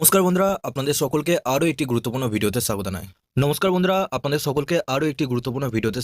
নমস্কার বন্ধুরা, আপনাদের সকলকে আরও একটি গুরুত্বপূর্ণ ভিডিওতে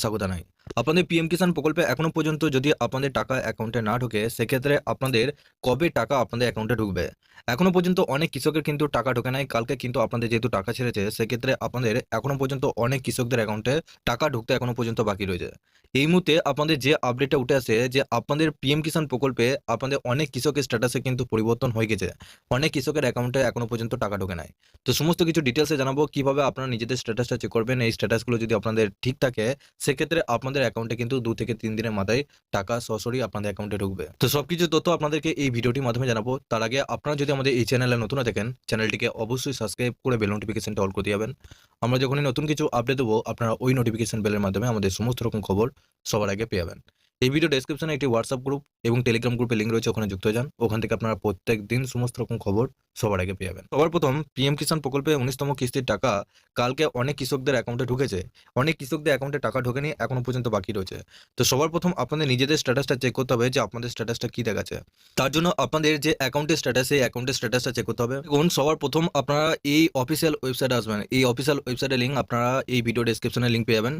স্বাগত জানাই। আপনাদের পিএম কিষাণ প্রকল্পে এখনো পর্যন্ত যদি আপনাদের টাকা অ্যাকাউন্টে না ঢোকে, সেক্ষেত্রে আপনাদের কবে টাকা আপনাদের অ্যাকাউন্টে ঢুকবে? এখনো পর্যন্ত অনেক কৃষকের কিন্তু টাকা ঢোকে নাই। কালকে কিন্তু আপনাদের যেহেতু টাকা ছেড়েছে, সেক্ষেত্রে আপনাদের এখনো পর্যন্ত অনেক কৃষকদের অ্যাকাউন্টে টাকা ঢুকতে এখনো পর্যন্ত বাকি রয়েছে। এই মুহূর্তে আপনাদের যে আপডেটটা উঠে আসে যে আপনাদের পিএম কিষাণ প্রকল্পে আপনাদের অনেক কৃষকের স্ট্যাটাসে কিন্তু পরিবর্তন হয়ে গেছে। অনেক কৃষকের অ্যাকাউন্টে এখনো পর্যন্ত টাকা ঢোকে নাই। তো সমস্ত কিছু ডিটেলসে জানাবো কিভাবে আপনারা নিজেদের স্ট্যাটাসটা চেক করবেন। এই স্ট্যাটাসগুলো যদি আপনাদের ঠিক থাকে, সেক্ষেত্রে আপনাদের অ্যাকাউন্টে কিন্তু 2 থেকে 3 দিনের মাথায় টাকা সরাসরি আপনাদের অ্যাকাউন্টে ঢুকবে। তো সবকিছু তথ্য আপনাদেরকে এই ভিডিওটির মাধ্যমে জানাবো। তার আগে আপনারা যদি আমাদের এই চ্যানেলে নতুন হয়ে থাকেন, চ্যানেলটিকে অবশ্যই সাবস্ক্রাইব করে বেল নোটিফিকেশনটা অল করে দিবেন। আমরা যখনই নতুন কিছু আপডেট দেবো, আপনারা ওই নোটিফিকেশন বেলের মাধ্যমে আমাদের সমস্ত রকম খবর সবার আগে পেয়ে যাবেন। এই ভিডিও ডেসক্রিপশনে একটি হোয়াটসঅ্যাপ গ্রুপ এবং টেলিগ্রাম গ্রুপের লিঙ্ক রয়েছে, ওখানে যুক্ত হয়ে যান। ওখান থেকে আপনারা প্রত্যেক দিন সমস্ত রকম খবর সবার আগে পেয়ে যাবেন। সবার প্রথম পিএম কিষাণ প্রকল্পে 19তম কিস্তির টাকা কালকে অনেক কৃষকদের অ্যাকাউন্টে ঢুকেছে। অনেক কৃষকদের অ্যাকাউন্টে টাকা ঢোকেনি, এখনো পর্যন্ত বাকি রয়েছে। তো সবার প্রথম আপনাদের নিজেদের স্ট্যাটাসটা চেক করতে হবে যে আপনাদের স্ট্যাটাসটা কি দেখাচ্ছে। তার জন্য আপনাদের যে অ্যাকাউন্টের স্ট্যাটাস, এই অ্যাকাউন্টের স্ট্যাটাসটা চেক করতে হবে। দেখুন, সবার প্রথম আপনারা এই অফিসিয়াল ওয়েবসাইটে আসবেন। এই অফিসিয়াল ওয়েবসাইটের লিঙ্ক আপনারা এই ভিডিও ডেসক্রিপশনে লিঙ্ক পেয়ে যাবেন।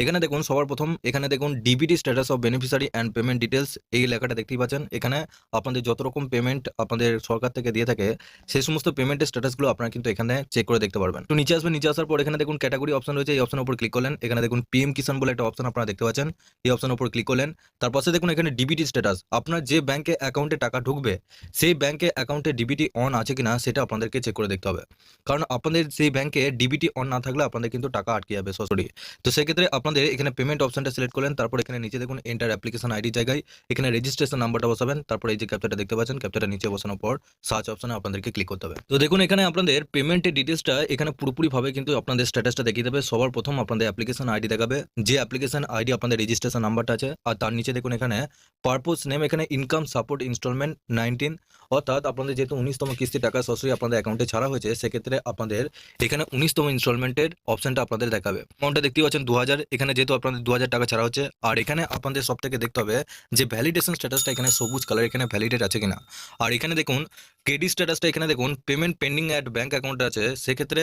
এখানে দেখুন, সবার প্রথম এখানে দেখুন DBT status of beneficiary and payment details, এই লেখাটা দেখতেই পাচ্ছেন। এখানে আপনাদের যত রকম পেমেন্ট আপনাদের সরকার থেকে দিয়ে থাকে, সেই সমস্ত পেমেন্টের স্ট্যাটাসগুলো আপনারা কিন্তু এখানে চেক করে দেখতে পারবেন। তো নিচে আসবেন, নিচে আসার পর এখানে দেখুন ক্যাটাগরি অপশন রয়েছে, এই অপশনের উপর ক্লিক করলেন। এখানে দেখুন পিএম কিষাণ বলে একটা অপশন আপনারা দেখতে পাচ্ছেন, এই অপশনের উপর ক্লিক করলেন। তার পাশে দেখুন এখানে ডিবিটি স্ট্যাটাস, আপনার যে ব্যাংকে অ্যাকাউন্টে টাকা ঢুকবে, সেই ব্যাংকে অ্যাকাউন্টে ডিবিটি অন আছে কিনা সেটা আপনাদেরকে চেক করে দেখতে হবে। কারণ আপনাদের সেই ব্যাংকে ডিবিটি অন না থাকলে আপনাদের কিন্তু টাকা আটকে যাবে সরাসরি। তো সেক্ষেত্রে আপনাদের এখানে পেমেন্ট অপশনটা সিলেক্ট করলেন। তারপর এখানে নিচে দেখুন এন্টার অ্যাপ্লিকেশন আইডি জায়গায় এখানে রেজিস্ট্রেশন নাম্বারটা বসাবেন। তারপর এই যে ক্যাপচাটা দেখতে পাচ্ছেন, ক্যাপচাটা নিচে বসানোর পর সার্চ অপশনে আপনাদেরকে ক্লিক করতে হবে। তো দেখুন এখানে আপনাদের পেমেন্টের ডিটেলসটা এখানে পুরোপুরিভাবে কিন্তু আপনাদের স্ট্যাটাসটা দেখিয়ে দেবে। সবার প্রথম আপনাদের অ্যাপ্লিকেশন আইডি দেখাবে, যে অ্যাপ্লিকেশন আইডি আপনাদের রেজিস্ট্রেশন নাম্বারটা আছে। আর তার নিচে দেখুন এখানে পারপোজ নেম, এখানে ইনকাম সাপোর্ট ইনস্টলমেন্ট 19, অর্থাৎ আপনাদের যেহেতু 19তম কিস্তি টাকা সরাসরি আপনাদের অ্যাকাউন্টে ছাড়া হয়েছে, সেক্ষেত্রে আপনাদের এখানে 19তম ইনস্টলমেন্টের অপশনটা আপনাদের দেখাবে। অ্যামাউন্টটা দেখতে পাচ্ছেন 2000, এখানে যেহেতু আপনাদের 2000 টাকা ছাড়া হচ্ছে। আর এখানে আপনাদের সব থেকে দেখতে হবে যে ভ্যালিডেশন স্ট্যাটাসটা এখানে সবুজ কালার, এখানে ভ্যালিডেট আছে কিনা। আর এখানে দেখুন ক্রেডিট স্ট্যাটাসটা, এখানে দেখুন পেমেন্ট পেন্ডিং অ্যাট ব্যাঙ্ক অ্যাকাউন্টে আছে। সেক্ষেত্রে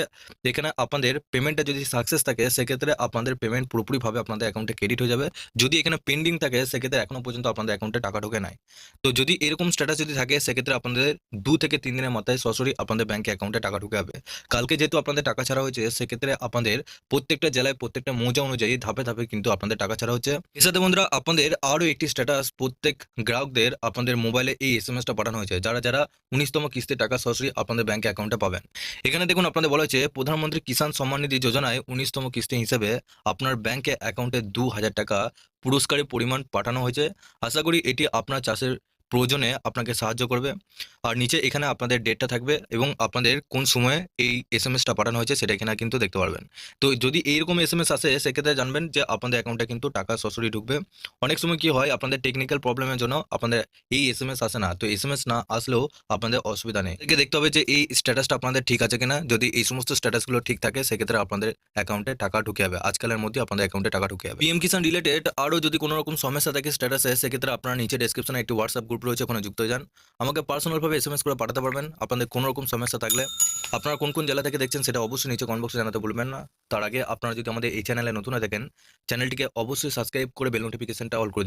এখানে আপনাদের পেমেন্টটা যদি সাকসেস থাকে, সেক্ষেত্রে আপনাদের পেমেন্ট পুরোপুরিভাবে আপনাদের অ্যাকাউন্টে ক্রেডিট হয়ে যাবে। যদি এখানে পেন্ডিং থাকে, সেক্ষেত্রে এখনো পর্যন্ত আপনাদের অ্যাকাউন্টে টাকা ঢোকে নাই। তো যদি এরকম স্ট্যাটাস যদি থাকে, সেক্ষেত্রে আপনাদের 2 থেকে 3 দিনের মাথায় সরাসরি আপনাদের ব্যাংকে অ্যাকাউন্টে টাকা ঢুকে যাবে। কালকে যেহেতু আপনাদের টাকা ছাড়া হয়েছে, সেক্ষেত্রে আপনাদের প্রত্যেকটা জেলায় প্রত্যেকটা মৌজা অনুযায়ী ধাপে ধাপে কিন্তু আপনাদের টাকা ছাড়া হচ্ছে। এর সাথে বন্ধুরা আপনাদের আরও একটি স্ট্যাটাস প্রত্যেক গ্রাহকদের আপনাদের মোবাইলে এই এসএমএসটা পাঠানো হয়েছে, যারা যারা 19তম কিস্তির টাকা সরাসরি আপনাদের ব্যাংক অ্যাকাউন্টে পাবেন। এখানে দেখুন আপনাদের বলা হয়েছে প্রধানমন্ত্রী কিষাণ সম্মান নিধি যোজনায় 19তম কিস্তি হিসেবে আপনার ব্যাংকে অ্যাকাউন্টে 2000 টাকা পুরস্কারের পরিমাণ পাঠানো হয়েছে। আশা করি এটি আপনার চাষের প্রয়োজনে আপনাকে সাহায্য করবে। আর নিচে এখানে আপনাদের ডেটটা থাকবে এবং আপনাদের কোন সময়ে এই এসএমএসটা পাঠানো হয়েছে সেটা এখানে কিন্তু দেখতে পারবেন। তো যদি এইরকম এসএমএস আসে, সেক্ষেত্রে জানবেন যে আপনাদের অ্যাকাউন্টে কিন্তু টাকা সরাসরি ঢুকবে। অনেক সময় কি হয়, আপনাদের টেকনিক্যাল প্রবলেমের জন্য আপনাদের এই এসএমএস আসে না। তো এসএমএস না আসলেও আপনাদের অসুবিধা নেই, এদিকে দেখতে হবে যে এই স্ট্যাটাসটা আপনাদের ঠিক আছে কিনা। যদি এই সমস্ত স্ট্যাটাসগুলো ঠিক থাকে, সেক্ষেত্রে আপনাদের অ্যাকাউন্টে টাকা ঢুকে যাবে, আজকালের মধ্যে আপনাদের অ্যাকাউন্টে টাকা ঢুকে যাবে। পিএম কিষাণ রিলেটেড আরও যদি কোনো রকম সমস্যা থাকে স্ট্যাটাসে, সেক্ষেত্রে আপনারা নিচে ডেসক্রিপশনে একটি হোয়াটসঅ্যাপ গ্রুপ রয়েছে, ওখানে যুক্ত হয়ে যান। আমাকে পার্সোনালভাবে এসএমএস করে পাঠাতে পারবেন আপনাদের কোনো রকম সমস্যা থাকলে। আপনারা কোন কোন জেলা থেকে দেখছেন সেটা অবশ্যই নিচে কমেন্ট বক্সে জানাতে ভুলবেন না। তার আগে আপনারা যদি আমাদের এই চ্যানেলে নতুন হয়ে থাকেন, চ্যানেলটিকে অবশ্যই সাবস্ক্রাইব করে বেল নোটিফিকেশনটা অল করে দিন।